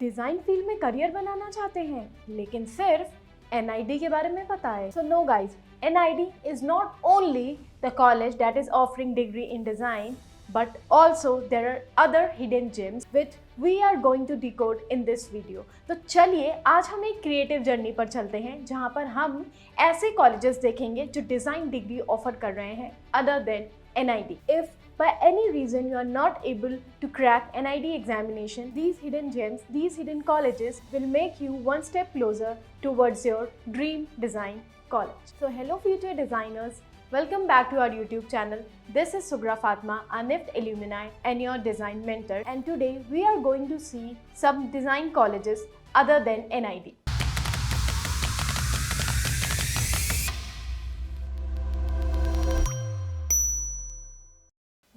Design field में career बनाना चाहते हैं लेकिन सिर्फ NID के बारे में पता है? So no guys, NID is not only the college that is offering degree in design, but also there are other hidden gems which we are going to decode in this video. तो चलिए आज हम एक creative journey पर चलते हैं जहाँ पर हम ऐसे कॉलेजेस देखेंगे जो डिज़ाइन डिग्री ऑफर कर रहे हैं other than NID. If by any reason you are not able to crack NID examination, these hidden gems, these hidden colleges will make you one step closer towards your dream design college. So hello future designers, welcome back to our YouTube channel. This is Sugra Fatma, a NIFT alumni and your design mentor, and today we are going to see some design colleges other than NID.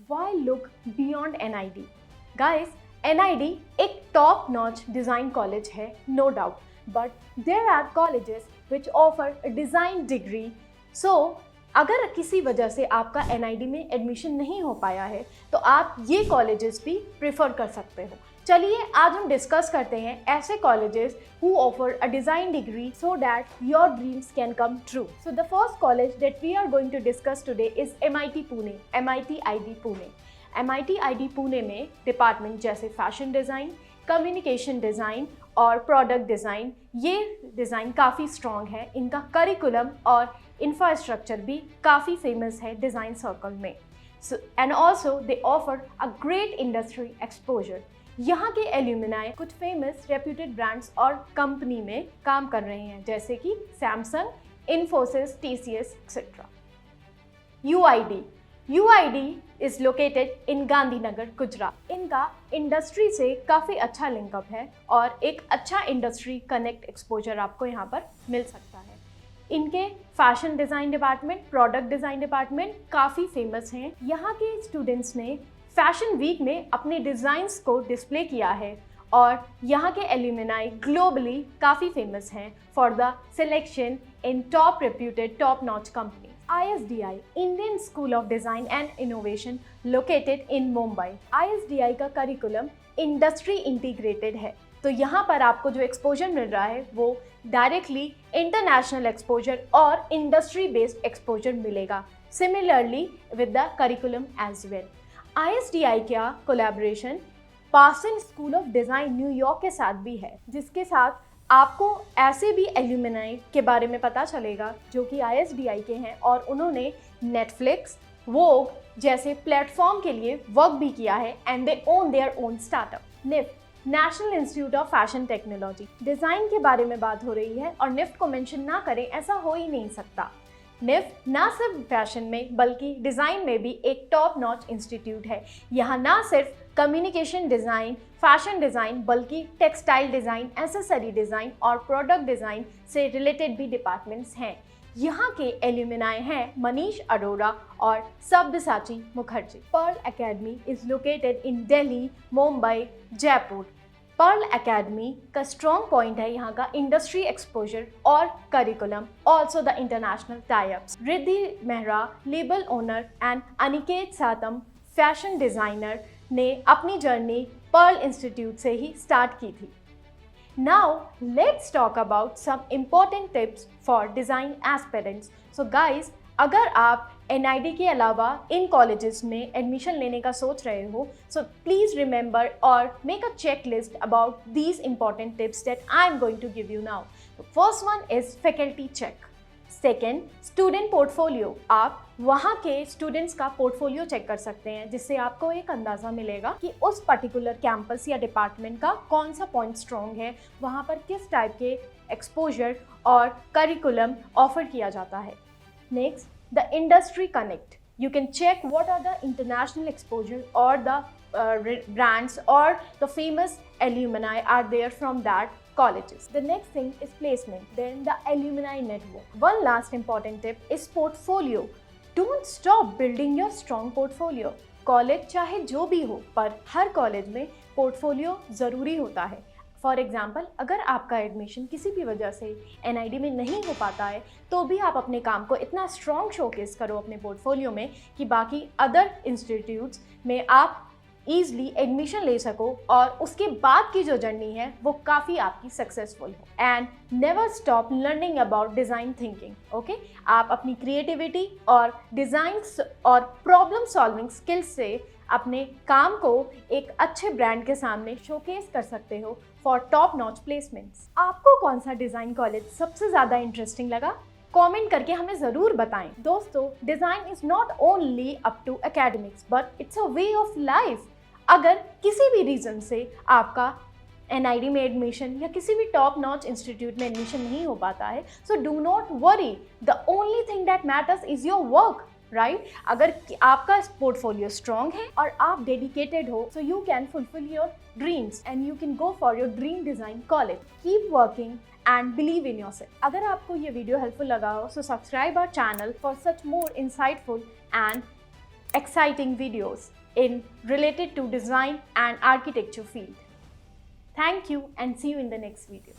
Why look beyond NID? Guys, NID एक top notch design college है, no doubt. But there are colleges which offer a design degree. So, अगर किसी वजह से आपका NID में admission नहीं हो पाया है तो आप ये कॉलेजेस भी प्रेफर कर सकते हो। चलिए आज हम डिस्कस करते हैं ऐसे colleges who offer a design degree so that your dreams can come true. So the first college that we are going to discuss today is MIT Pune, MIT ID Pune. MIT ID Pune में department जैसे fashion design, communication design और product design, ये design काफ़ी strong है। इनका curriculum और infrastructure भी काफ़ी फेमस है डिज़ाइन सर्कल में। And also they offer a great industry exposure. यहाँ के एल्यूमिनाई कुछ फेमस रेप्यूटेड ब्रांड्स और कंपनी में काम कर रहे हैं जैसे कि Samsung, Infosys, TCS etcetera. UID is located in Gandhinagar, Gujarat. इनका इंडस्ट्री से काफ़ी अच्छा लिंकअप है और एक अच्छा इंडस्ट्री कनेक्ट एक्सपोजर आपको यहाँ पर मिल सकता है। इनके fashion design department, product design department काफ़ी फेमस हैं। यहाँ के स्टूडेंट्स ने फैशन वीक में अपने डिज़ाइंस को डिस्प्ले किया है और यहाँ के एल्यूमिनाई ग्लोबली काफ़ी फेमस हैं for the selection in top reputed top notch company. ISDI, Indian school of design and innovation, located in Mumbai. ISDI का करिकुलम इंडस्ट्री इंटीग्रेटेड है, तो यहाँ पर आपको जो एक्सपोजर मिल रहा है वो डायरेक्टली इंटरनेशनल एक्सपोजर और इंडस्ट्री बेस्ड एक्सपोजर मिलेगा, similarly with the curriculum as well. ISDI का collaboration Parsons school of design New York के साथ भी है, जिसके साथ आपको ऐसे भी एल्यूमिनाई के बारे में पता चलेगा जो कि ISDI के हैं और उन्होंने नेटफ्लिक्स, वोग जैसे प्लेटफॉर्म के लिए वर्क भी किया है and they own their own startup. NIFT, national institute of fashion technology. Design के बारे में बात हो रही है और निफ्ट को मेंशन ना करें ऐसा हो ही नहीं सकता। निफ्ट ना सिर्फ फैशन में बल्कि डिज़ाइन में भी एक टॉप नॉच इंस्टीट्यूट है। यहाँ ना सिर्फ कम्युनिकेशन डिज़ाइन, फैशन डिज़ाइन बल्कि टेक्सटाइल डिज़ाइन, एक्सेसरी डिज़ाइन और प्रोडक्ट डिज़ाइन से रिलेटेड भी डिपार्टमेंट्स हैं। यहाँ के एल्यूमिनाई हैं मनीष अरोड़ा और Sabyasachi Mukherjee. Pearl academy is located in Delhi, Mumbai, Jaipur. Pearl academy का स्ट्रॉन्ग पॉइंट है यहाँ का इंडस्ट्री एक्सपोजर और curriculum, also the international types. Riddhi Mehra, label owner and Aniket Satam, fashion designer, ने अपनी जर्नी पर्ल इंस्टीट्यूट से ही स्टार्ट की थी। Now let's talk about some important tips for design aspirants. So guys, अगर आप NID के अलावा इन कॉलेजेस में एडमिशन लेने का सोच रहे हो, सो प्लीज़ रिमेंबर और make a checklist about these important tips that I am going to give you now. First one is faculty check. Second, student portfolio. आप वहाँ के स्टूडेंट्स का पोर्टफोलियो चेक कर सकते हैं जिससे आपको एक अंदाज़ा मिलेगा कि उस पर्टिकुलर कैंपस या डिपार्टमेंट का कौन सा पॉइंट स्ट्रॉन्ग है, वहाँ पर किस टाइप के एक्सपोजर और करिकुलम ऑफर किया जाता है। Next, the industry connect. You can check what are the international exposure or the brands or the famous alumni are there from that colleges. The next thing is placement, then the alumni network. One last important tip is portfolio. Don't stop building your strong portfolio. College चाहे जो भी हो पर हर college में portfolio ज़रूरी होता है। For example, अगर आपका एडमिशन किसी भी वजह से NID में नहीं हो पाता है तो भी आप अपने काम को इतना स्ट्रॉन्ग शोकेस करो अपने पोर्टफोलियो में कि बाकी अदर इंस्टीट्यूट्स में आप ईजिली एडमिशन ले सको और उसके बाद की जो जर्नी है वो काफ़ी आपकी सक्सेसफुल हो। And never stop learning about design thinking. Okay, आप अपनी क्रिएटिविटी और डिज़ाइन और प्रॉब्लम सॉल्विंग स्किल्स से अपने काम को एक अच्छे ब्रांड के सामने शोकेस कर सकते हो फॉर टॉप नॉच प्लेसमेंट्स। आपको कौन सा डिज़ाइन कॉलेज सबसे ज़्यादा इंटरेस्टिंग लगा? कमेंट करके हमें ज़रूर बताएं। दोस्तों, design is not only up to academics but it's a way of life. अगर किसी भी रीज़न से आपका NID में एडमिशन या किसी भी टॉप नॉच इंस्टीट्यूट में एडमिशन नहीं हो पाता है, so do not worry, the only thing that matters is your work, right? अगर आपका पोर्टफोलियो स्ट्रॉन्ग है और आप डेडिकेटेड हो, so you can fulfil your dreams and you can go for your dream design college. Keep working and believe in yourself. अगर आपको ये video helpful लगा हो, so subscribe our channel for such more insightful and exciting videos in related to design and architecture field. Thank you and see you in the next video.